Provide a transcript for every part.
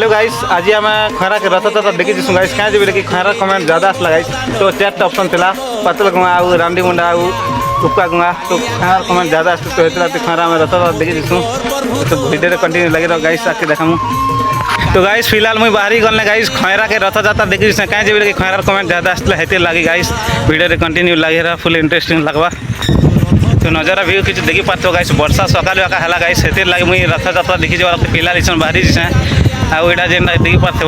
hello guys आज आम खैरा के रथयात्रा देखी गाइस क्या जब कि खैरा कमेंट ज़्यादा आसला गाइस तो 4टा ऑप्शन था पातल गुआ आउ रांडी मुंडा आउ उपका गुआ तो खैरा कमेंट ज़्यादा आस तो खैरा में रथयात्रा देखी तो वीडियो कंटिन्यू लगे रहो गाइस आके देखा तो गाइस फिलहाल मुझे बाहरी गलने गाइस खैरा के रथयात्रा देखी क्या जब कि खैरा कमेंट ज़्यादा आसला हेते लगी गाइस वीडियो कंटिन्यू लगे रहा फुल इंटरेस्टिंग लगवा तो नजर व्यू किसी देखी पार्थ गाइस वर्षा सकाल एका है गाइस से लगे मुझे रथयात्रा देखी फिलहाल इस बाहरी आईटा जेन देखी पार्थ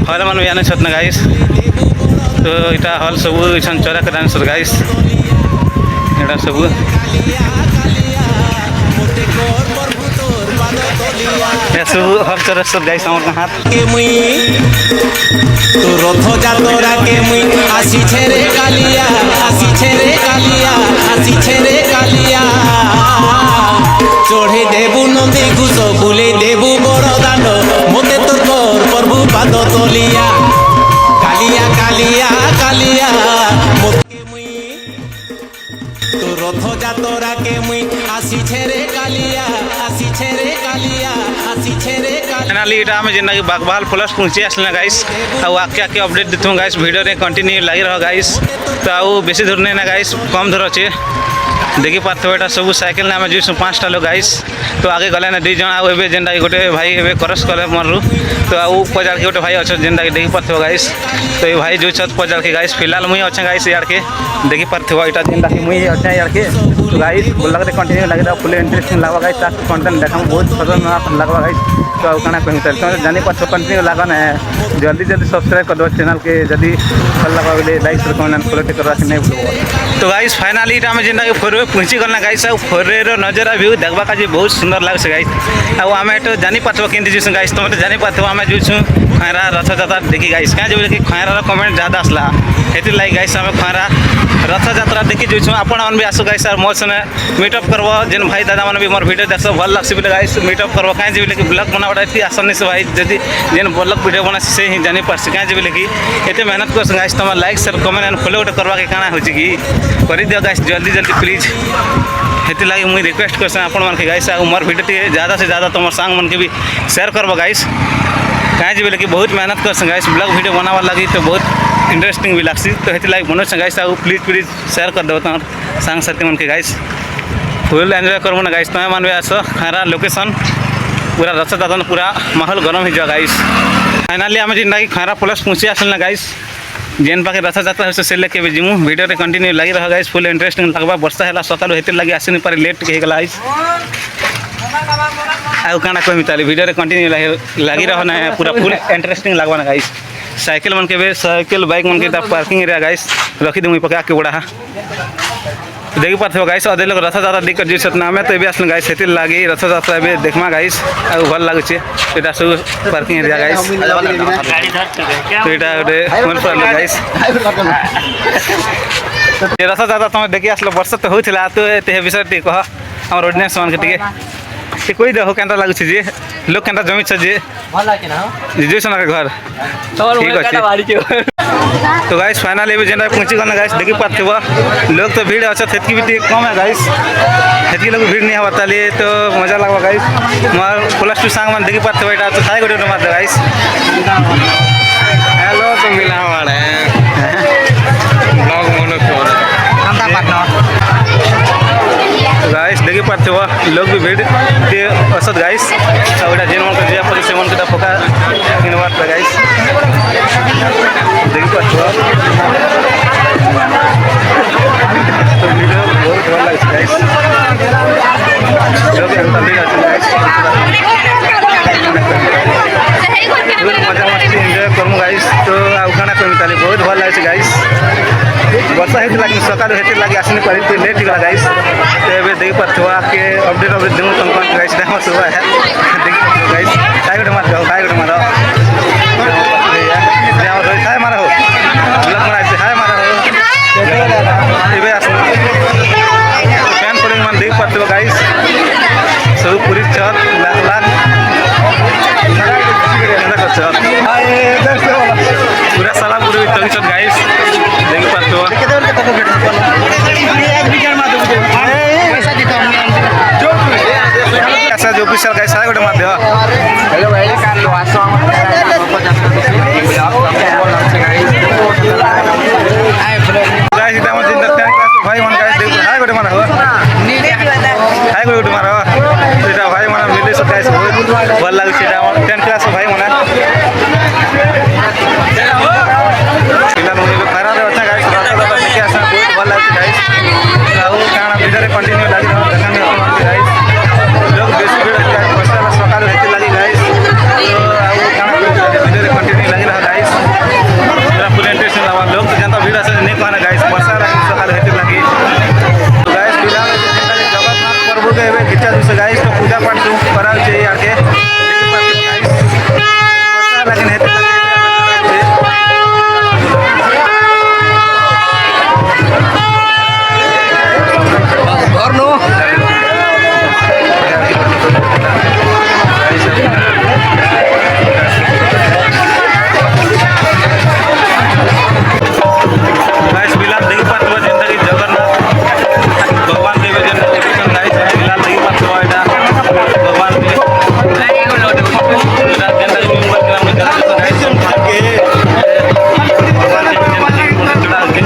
हल मान भी आने छत गाइस तो यहाँ हल सब इसान चरा कर आने गाइस यहाँ सब सब हल चरा सब गाइस हाथ तो रथ जातरा के मुई आसी छेरे कालिया आसी छेरे कालिया आसी छेरे कालिया चढ़े देबू नंदी घुष बुले देबू बड़ दान मते तो तोर प्रभु पाद तलिया कालिया कालिया कालिया मते मुई तो रथ जातरा के मुई आसी छेरे कालिया आसी छेरे कालिया आसी छेरे फाइनली इटा में जेना कि बागबाल प्लस पहुँची आसले गाइस आउ आके आके अपडेट देथु गाइस वीडियो रे कंटिन्यू लगी रहो गाइस तो आउ बेसी दूर नहीं ना गाइस कम दूर अच्छे देखी पार्थ यहाँ सब साइकिल आम जीसु 5टा लोग गाइस तो आगे गले ना 2 जन आउ जेनटा गोटे भाई ए क्रस कले मरु तो आउ पजार के गोटे भाई अच्छा जेनटा देखी पार्थ गाइस तो ये भाई जो छत पजार के गाइस फिलहाल मुझे अच्छे गाइस यार के देखी पार्थ यहाँ जेनटा मुझे अच्छे यार के तो गाइस बोलते कंटिन्यू लगे रहा फुल इंटरेस्टिंग लगवा गाइस कंटेंट देखा बहुत खतरनाक लगवा गाइस तो आउ कहना कहूँ तो जानी पार्थ कंटिन्यू लगा ना जल्दी जल्दी सब्सक्राइब कर दो चैनल के जदि भल लगा बोले लाइक शेयर कमेंट फॉलो करवा नहीं भूल तो गाइस फाइनली इटा में जेनटा फोर पहुँची गलना गाइस आउ फोर नजर व्यू देखा का बहुत सुंदर लगे गाइस आउ आम तो जानी पार्थ केमती जीसु गाइस तुम जानी पार्थ आम जीसु खैरा रथयात्रा देखी गाइस क्या जब कि खैरा कमेंट ज़्यादा आसला हेती लगे गाइस आम खैरा रथयात्रा देखी जीसु आपण भी आसो गाइस मोर से मीटअप करव जेन भाई दादा मैंने भी मोर वीडियो देख भल लगे बोले गाइस मीटअप करव क्या जब कि ब्लॉग बनावा ये आसानी से भाई जदि जेन ब्लॉग वीडियो बना से ही जानी पार्स क्या जब कि ये मेहनत कर गाइस तुम like share comment and follow गोटे करवा के काना हो कर दियो गाइस जल्दी जल्दी प्लीज हेती लगे मुझे रिक्वेस्ट कर आपण मन के गाइस मोर वीडियो ज़्यादा से ज़्यादा तुम सांग मन के भी शेयर करब गाइस कहीं जी बोले बहुत मेहनत कर गाइस ब्लॉग वीडियो बनावा लगी तो बहुत इंटरेस्टिंग भी लगसी तो हेती लगे बनो गाइस प्लीज प्लीज शेयर कर दो तुम सांग साथी मन के गाइस फुल एंजॉय करबो ना गाइस तुम मान भी आस खैरा लोकेशन पूरा रथयात्रा पूरा माहौल गरम हो गाइस फाइनली आम जेनटा कि खैरा प्लस पहुँची आसलना गाइस जेन पाखे रथयात्रा हो से लेके भी जीमु वीडियो रे कंटिन्यू लगी रहा गाइस फुल इंटरेस्टिंग लगवा वर्षा है सकाल हेते लगे आसी नहीं पारे लेट के गला गाइस आउ काना कहमी ताली वीडियो रे कंटिन्यू लगी रहा ना पूरा फुल इंटरेस्टिंग लगवा ना गाइस साइकिल मन के साइकिल बाइक मन के पार्किंग एरिया गाइस रखी दूँ पका के बड़ा देखी पार्थ गाइस अदे लोग रथयात्रा देख कर जीत ना तो ये आसल गाइस से लगे रथयात्रा भी देखमा गाइस आउ भल लगे यहाँ सब पार्किंग एरिया गाइस तो यहाँ गोटे मन पड़े गाइस रथयात्रा तुम देखी आसल वर्षा तो होता तो विषय टे कह आम ऑडियंस मान के कोई देख के लगुच जे लोग के जमी जे जीसन घर ठीक अच्छे तो गाइस फाइनली भी जेना पहुँची गल गाइस देखी पार्थ लोग तो भीड़ अच्छा भी कम है गाइस हेतकी लोग भीड़ नहीं हवा लिए तो मजा लगवा गाइस मोर प्लस 2 सांग मन देखी पार्थ यहाँ तो खाई गोटे मार गाइस हेलो तो मिला गाइस देखी पार्थ लोग भी भीड़ असद गाइस और जेन मन दिया पड़े से मन के पका किनवार गाइस देखी पार्थ तो वीडियो बहुत भल लगे गाइस लोग एंता भीड़ আছে गाइस मजा मस्ती एंजॉय करूँ गाइस तो आउ खाना कमी ताली बहुत भल लगे गाइस वर्षा होती लगे सकाल हेते लगे आसनी पारी तो लेट गला गाइस तो ये देखी पार्थ के अपडेट दूँ तुमको गाइस देखो सुबह है देखी गाइस काय गोटे मार जाओ काय गोटे मारो काय मारा हो ब्लॉग बना हाय मारा हो ये आस फैन फॉलोइंग मन देख पार्थ गाइस सब पूरी छत लाख लाख पूरा सारा पूरी तंग छत गाइस देखी पार्थ जो ऑफिशियल गाइस गोटे मार हेलो भाई कान लो आसो ଆଉ କାଣା ଭିଡ଼ିଓରେ କଣ୍ଟିନ୍ୟୁ ଲାଗି ରହ ଦେଖାନି ଆପଣଙ୍କୁ ଗାଇସ୍ ଲୋକ ବେଶୀ ଭିଡ଼ ଅଛି ବର୍ଷା ସକାଳୁ ହେତି ଲାଗି ଗାଇସ୍ ଆଉ କାଣା ଭିଡ଼ିଓରେ କଣ୍ଟିନ୍ୟୁ ଲାଗି ରହ ଗାଇସ୍ ପୁରା ଫୁଲ୍ ଇଣ୍ଟରେଷ୍ଟିଂ ଲାଗବା ଲୋକ ତ ଯେନ୍ତା ଭିଡ଼ ଆସେ ନେଇ କହନା ଗାଇସ୍ ବର୍ଷା ଲାଗି ସକାଳୁ ହେତି ଲାଗି ଗାଇସ୍ ପିଲାମାନେ ଯେନ୍ତା ଜଗନ୍ନାଥ ପ୍ରଭୁକେ ଏବେ ଖିଚା ଦିଶେ ଗାଇସ୍ ତ ପୂଜା ପାଠ ସବୁ କରାଯାଉଛି ଆଡ଼କେ ଦେଖିପାରୁଛୁ ଗାଇସ୍ ବର୍ଷା ଲାଗି ହେତି ଲାଗି गाइस बिलाल देखी पार्थिव जेनता कि जगन्नाथ भगवान देव जेनता उठिसन गाइस बिलाल देखी पार्थिव एटा भगवान के जेनता कि मेंबर ग्राम में चला तो गाइस के भगवान देव जेनता कि पूरा चढ़ा के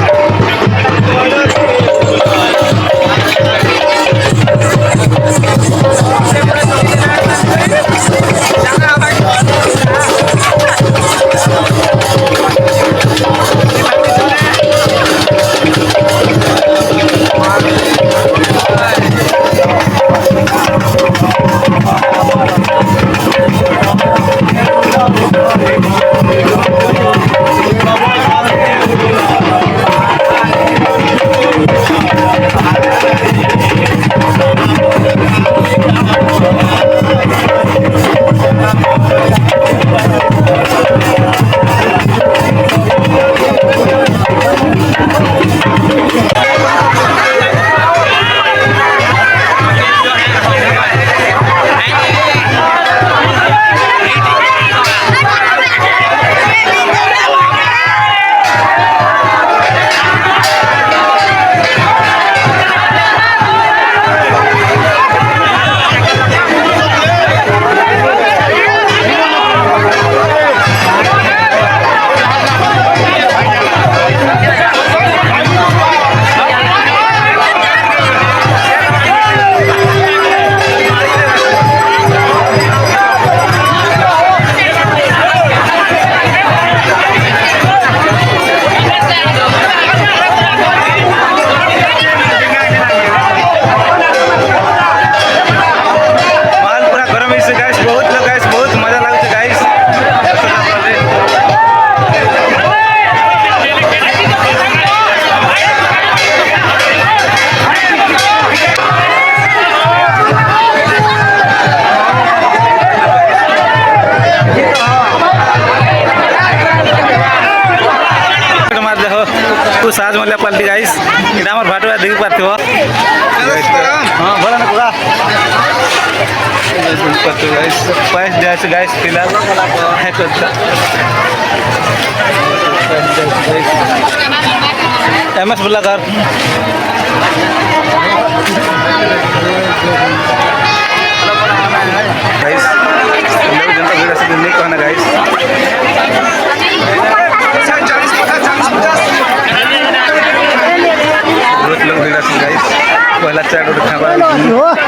साज मल्ला पलटी गाइस इटा हमर भाटुआ देखि पारथिबो हां बोला ना पूरा देखि गाइस पास जाय गाइस फिलहाल है करता एमएस बुला कर गाइस लोग जनता भीड़ से नहीं कहना गाइस बहुत लोग भीड़ से गाइस पहला चाट खावा